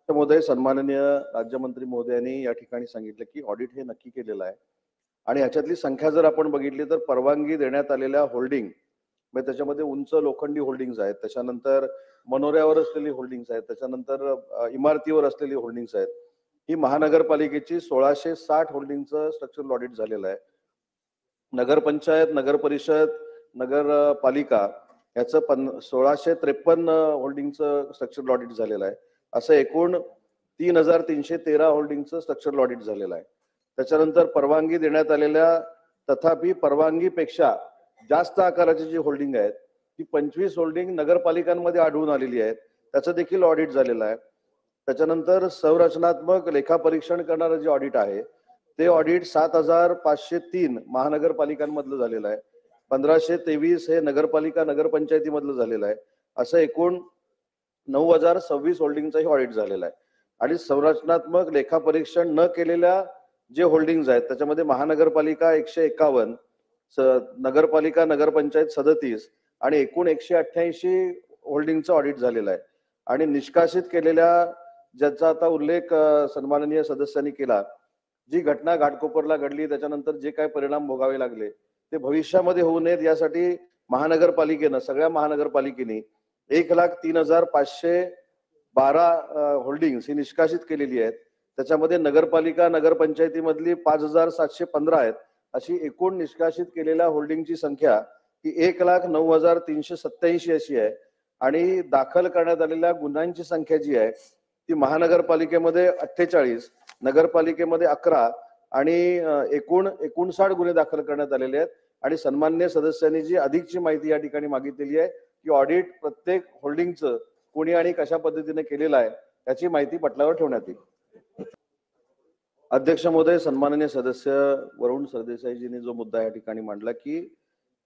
महोदय, सन्माननीय राज्यमंत्री महोदयांनी या ठिकाणी सांगितलं की ऑडिट हे नक्की केलेलं आहे आणि ह्याच्यातली संख्या जर आपण बघितली तर परवानगी देण्यात आलेल्या होल्डिंग म्हणजे त्याच्यामध्ये उंच लोखंडी होल्डिंग्स आहेत, त्याच्यानंतर मनोऱ्यावर असलेली होल्डिंग्स आहेत, त्याच्यानंतर इमारतीवर असलेली होल्डिंग्स आहेत. ही महानगरपालिकेची 1660 होल्डिंगचं स्ट्रक्चरल ऑडिट झालेलं आहे. नगरपंचायत, नगर परिषद, नगरपालिका याचं 1653 होल्डिंगचं स्ट्रक्चरल ऑडिट झालेलं आहे. असं एकूण 3313 होल्डिंगचं स्ट्रक्चरल ऑडिट झालेलं आहे. त्याच्यानंतर परवानगी देण्यात आलेल्या तथापि परवानगीपेक्षा जास्त आकाराची जी होल्डिंग आहेत ती 25 होल्डिंग नगरपालिकांमध्ये आढळून आलेली आहेत, त्याचं देखील ऑडिट झालेलं आहे. त्याच्यानंतर संरचनात्मक लेखापरीक्षण करणारं जे ऑडिट आहे ते ऑडिट 7503 महानगरपालिकांमधलं झालेलं आहे. 1523 हे नगरपालिका नगरपंचायतीमधलं झालेलं आहे. असं एकूण 9026 होल्डिंगचाही ऑडिट झालेला आहे. आणि संरचनात्मक लेखापरीक्षण न केलेल्या जे होल्डिंग्स आहेत त्याच्यामध्ये महानगरपालिका 151, नगरपालिका नगरपंचायत 37 आणि एकूण 188 होल्डिंगचं ऑडिट झालेलं आहे. आणि निष्कासित केलेल्या ज्याचा आता उल्लेख सन्माननीय सदस्यांनी केला, जी घटना घाटकोपरला घडली त्याच्यानंतर जे काही परिणाम भोगावे लागले ते भविष्यामध्ये होऊ नयेत यासाठी महानगरपालिकेनं, सगळ्या महानगरपालिकेने 1,03,512 होल्डिंग्स ही निष्कासित केलेली आहेत. त्याच्यामध्ये नगरपालिका नगरपंचायतीमधली 5,715 आहेत. अशी एकूण निष्कासित केलेल्या होल्डिंगची संख्या ही 1,09,387 अशी आहे. आणि दाखल करण्यात आलेल्या गुन्ह्यांची संख्या जी आहे ती महानगरपालिकेमध्ये 48, नगरपालिकेमध्ये 11 आणि एकूण 59 गुन्हे दाखल करण्यात आलेले आहेत. आणि सन्माननीय सदस्यांनी जी अधिकची माहिती या ठिकाणी मागितलेली आहे की ऑडिट प्रत्येक होल्डिंगचं कोणी आणि कशा पद्धतीने केलेलं आहे याची माहिती पटलावर ठेवण्यात येईल. अध्यक्ष महोदय, सन्माननीय सदस्य वरुण सरदेसाईजींनी जो मुद्दा या ठिकाणी मांडला की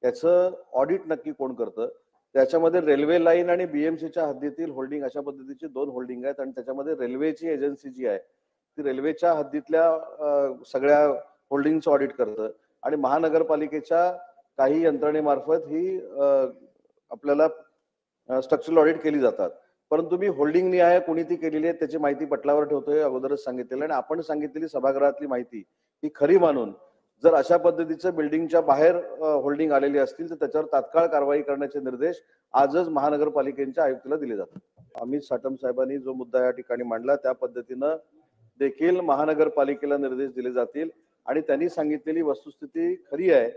याचं ऑडिट नक्की कोण करतं, त्याच्यामध्ये रेल्वे लाईन आणि बीएमसीच्या हद्दीतील होल्डिंग अशा पद्धतीची 2 होल्डिंग आहेत. आणि त्याच्यामध्ये रेल्वेची एजन्सी जी आहे ती रेल्वेच्या हद्दीतल्या सगळ्या होल्डिंगचं ऑडिट करतं आणि महानगरपालिकेच्या काही यंत्रणेमार्फत ही आपल्याला स्ट्रक्चरल ऑडिट केली जातात. परंतु मी होल्डिंग निहाय कोणी ती केलेली आहे त्याची माहिती पटलावर ठेवतोय, अगोदरच सांगितलेलं. आणि आपण सांगितलेली सभागृहातली माहिती ही खरी मानून जर अशा पद्धतीचं बिल्डिंगच्या बाहेर होल्डिंग आलेली असतील तर त्याच्यावर तात्काळ कारवाई करण्याचे निर्देश आजच महानगरपालिकेच्या आयुक्ताला दिले जातात. अमित साटम साहेबांनी जो मुद्दा या ठिकाणी मांडला त्या पद्धतीनं देखील महानगरपालिकेला निर्देश दिले जातील. आणि त्यांनी सांगितलेली वस्तुस्थिती खरी आहे,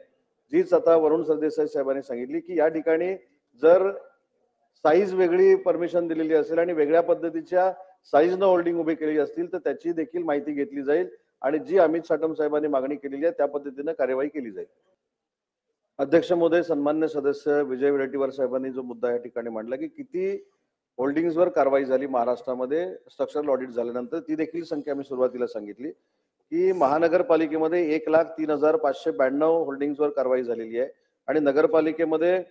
जीच आता वरुण सरदेसाई साहेबांनी सांगितली की या ठिकाणी जर साईज वेगळी परमिशन दिलेली असेल आणि वेगळ्या पद्धतीच्या साईजनं होल्डिंग उभी केलेली असतील तर त्याची देखील माहिती घेतली जाईल आणि जी अमित साटम साहेबांनी मागणी केलेली आहे त्या पद्धतीने कार्यवाही केली जाईल. अध्यक्ष महोदय, सन्मान्य सदस्य विजय वडेट्टीवार साहेबांनी जो मुद्दा या ठिकाणी मांडला की किती होल्डिंग्सवर कारवाई झाली महाराष्ट्रामध्ये स्ट्रक्चरल ऑडिट झाल्यानंतर, ती देखील संख्या मी सुरुवातीला सांगितली की महानगरपालिकेमध्ये 1,03,592 होल्डिंग्सवर कारवाई झालेली आहे आणि नगरपालिकेमध्ये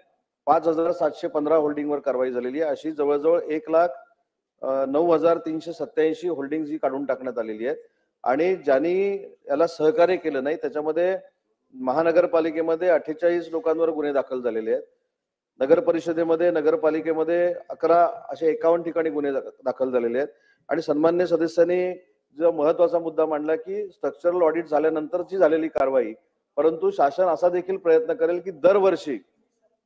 5,715 होल्डिंगवर कारवाई झालेली आहे. अशी जवळजवळ 1,09,387 होल्डिंग ही काढून टाकण्यात आलेली आहेत. आणि ज्यांनी याला सहकार्य केलं नाही त्याच्यामध्ये महानगरपालिकेमध्ये 48 लोकांवर गुन्हे दाखल झालेले आहेत. नगर परिषदेमध्ये, नगरपालिकेमध्ये 11 असे 51 ठिकाणी गुन्हे दाखल झालेले आहेत. आणि सन्मान्य सदस्यांनी जो महत्वाचा मुद्दा मांडला की स्ट्रक्चरल ऑडिट झाल्यानंतरची झालेली कारवाई, परंतु शासन असा देखील प्रयत्न करेल की दरवर्षी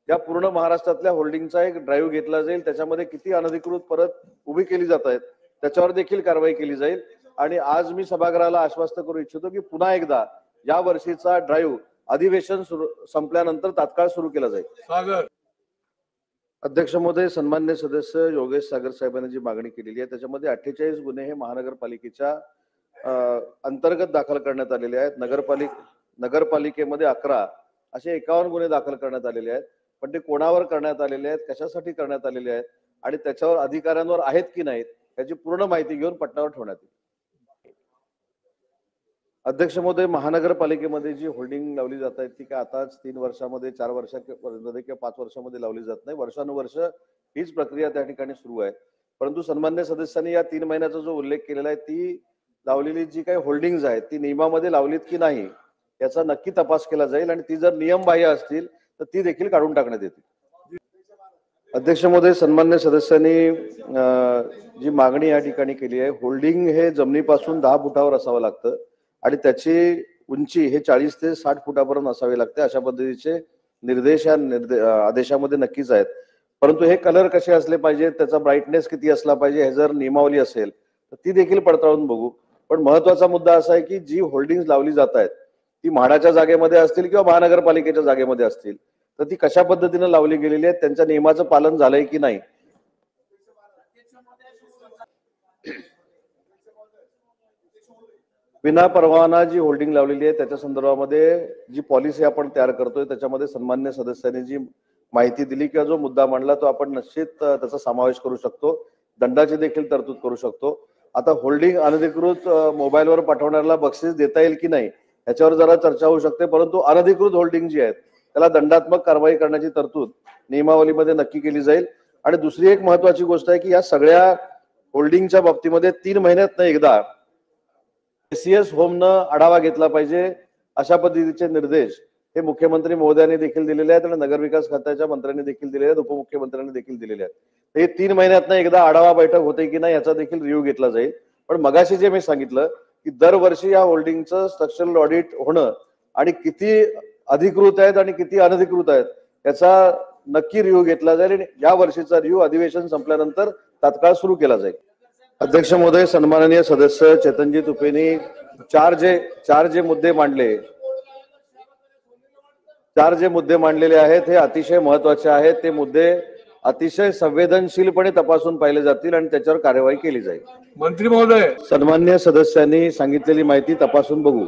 या पूर्ण महाराष्ट्रातल्या होल्डिंगचा एक ड्राईव्ह घेतला जाईल, त्याच्यामध्ये किती अनधिकृत परत उभी केली जात आहेत त्याच्यावर देखील कारवाई केली जाईल. आणि आज मी सभागृहाला आश्वस्त करू इच्छितो की पुन्हा एकदा या वर्षीचा ड्राईव्ह अधिवेशन संपल्यानंतर तात्काळ सुरू केला जाईल. अध्यक्ष महोदय, सन्मान्य सदस्य योगेश सागर साहेबांनी जी मागणी केलेली आहे त्याच्यामध्ये 48 गुन्हे हे महानगरपालिकेच्या अंतर्गत दाखल करण्यात आलेले आहेत. नगरपालिकेमध्ये 11 असे 51 गुन्हे दाखल करण्यात आलेले आहेत. पण ते कोणावर करण्यात आलेले आहेत, कशासाठी करण्यात आलेले आहेत आणि त्याच्यावर अधिकाऱ्यांवर आहेत की नाहीत याची पूर्ण माहिती घेऊन पटलावर ठेवण्यात येईल. अध्यक्ष महोदय, महानगरपालिकेमध्ये जी होल्डिंग लावली जात आहेत ती काय आताच 3 वर्षामध्ये, 4 वर्षामध्ये किंवा 5 वर्षामध्ये लावली जात नाही. वर्षानुवर्ष हीच प्रक्रिया त्या ठिकाणी सुरू आहे. परंतु सन्मान्य सदस्यांनी या 3 महिन्याचा जो उल्लेख केलेला आहे ती लावलेली जी काही होल्डिंग्स आहेत ती नियमामध्ये लावलीत की नाही याचा नक्की तपास केला जाईल आणि ती जर नियमबाह्य असतील तर ती देखील काढून टाकण्यात येतील. अध्यक्ष महोदय, सन्मान्य सदस्यांनी जी मागणी या ठिकाणी केली आहे, होल्डिंग हे जमिनीपासून 10 फुटावर असावं लागतं आणि उंची हे 40 ते 60 फुटापर्यंत असावी लागते. अशा पद्धतीचे निर्देश या आदेशामध्ये नक्कीच आहेत. परंतु हे कलर कसे असले पाहिजे, त्याचा ब्राईटनेस किती असला पाहिजे, हे जर नियमावली असेल तर ती देखील पडताळून बघू. पण महत्वाचा मुद्दा असा आहे की जी होल्डिंग्स लावली जात आहेत ती म्हाडाच्या जागेमध्ये असतील किंवा महानगरपालिकेच्या जागेमध्ये असतील तर ती कशा पद्धतीने लावली गेलेली आहे, त्यांच्या नियमाचं पालन झालंय की नाही. विना परवाना जी होल्डिंग लावलेली आहे त्याच्या संदर्भामध्ये जी पॉलिसी आपण तयार करतोय त्याच्यामध्ये सन्मान्य सदस्यांनी जी माहिती दिली किंवा जो मुद्दा मांडला तो आपण निश्चित त्याचा समावेश करू शकतो. दंडाची देखील तरतूद करू शकतो. आता होल्डिंग अनधिकृत मोबाईलवर पाठवणाऱ्याला बक्षीस देता येईल की नाही याच्यावर जरा चर्चा होऊ शकते. परंतु अनधिकृत होल्डिंग जी आहेत त्याला दंडात्मक कारवाई करण्याची तरतूद नियमावलीमध्ये नक्की केली जाईल. आणि दुसरी एक महत्वाची गोष्ट आहे की या सगळ्या होल्डिंगच्या बाबतीमध्ये 3 महिन्यात एकदा एसीएस होमनं आढावा घेतला पाहिजे अशा पद्धतीचे निर्देश हे मुख्यमंत्री महोदयांनी देखील दिलेले आहेत आणि नगरविकास खात्याच्या मंत्र्यांनी देखील दिलेले आहेत, उपमुख्यमंत्र्यांनी देखील दिलेले आहेत. हे 3 महिन्यात एकदा आढावा बैठक होते की नाही याचा देखील रिव्ह्यू घेतला जाईल. पण मगाशी जे मी सांगितलं की दरवर्षी या होल्डिंगचं स्ट्रक्चरल ऑडिट होणं आणि किती अधिकृत आहेत आणि किती अनधिकृत आहेत याचा नक्की रिव्ह्यू घेतला जाईल आणि या वर्षीचा रिव्ह्यू अधिवेशन संपल्यानंतर तात्काळ सुरू केला जाईल. अध्यक्ष महोदय, सन्माननीय सदस्य चेतनजी तुपेंनी चार जे मुद्दे मांडलेले आहेत हे अतिशय महत्वाचे आहेत. ते मुद्दे अतिशय संवेदनशीलपणे तपासून पाहिले जातील आणि त्याच्यावर कार्यवाही केली जाईल. मंत्री महोदय, सन्माननीय सदस्यांनी सांगितलेली माहिती तपासून बघू.